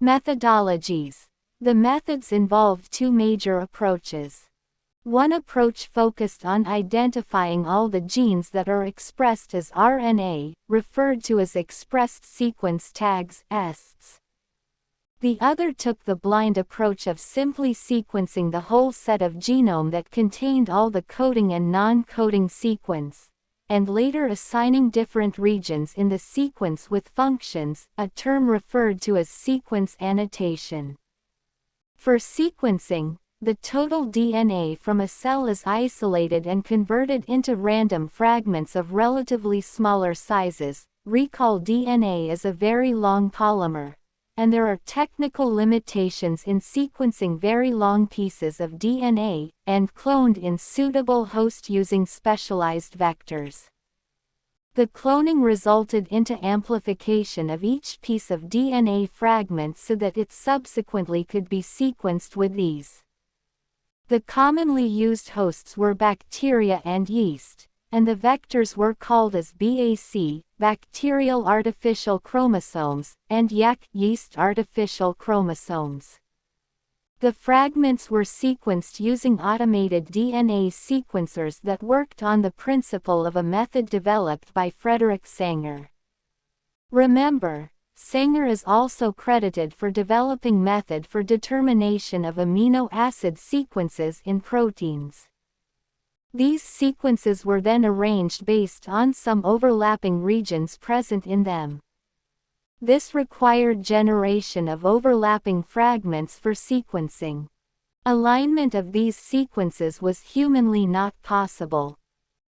Methodologies. The methods involved two major approaches. One approach focused on identifying all the genes that are expressed as RNA, referred to as expressed sequence tags (ESTs). The other took the blind approach of simply sequencing the whole set of genome that contained all the coding and non-coding sequence, and later assigning different regions in the sequence with functions, a term referred to as sequence annotation. For sequencing, the total DNA from a cell is isolated and converted into random fragments of relatively smaller sizes. Recall DNA is a very long polymer, and there are technical limitations in sequencing very long pieces of DNA, and cloned in suitable host using specialized vectors. The cloning resulted into amplification of each piece of DNA fragment so that it subsequently could be sequenced with these. The commonly used hosts were bacteria and yeast, and the vectors were called as BAC, bacterial artificial chromosomes, and YAC, yeast artificial chromosomes. The fragments were sequenced using automated DNA sequencers that worked on the principle of a method developed by Frederick Sanger. Remember, Sanger is also credited for developing method for determination of amino acid sequences in proteins. These sequences were then arranged based on some overlapping regions present in them. This required generation of overlapping fragments for sequencing. Alignment of these sequences was humanly not possible.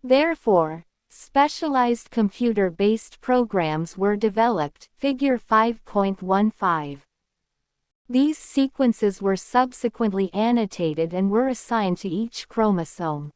Therefore, specialized computer-based programs were developed. Figure 5.15. These sequences were subsequently annotated and were assigned to each chromosome.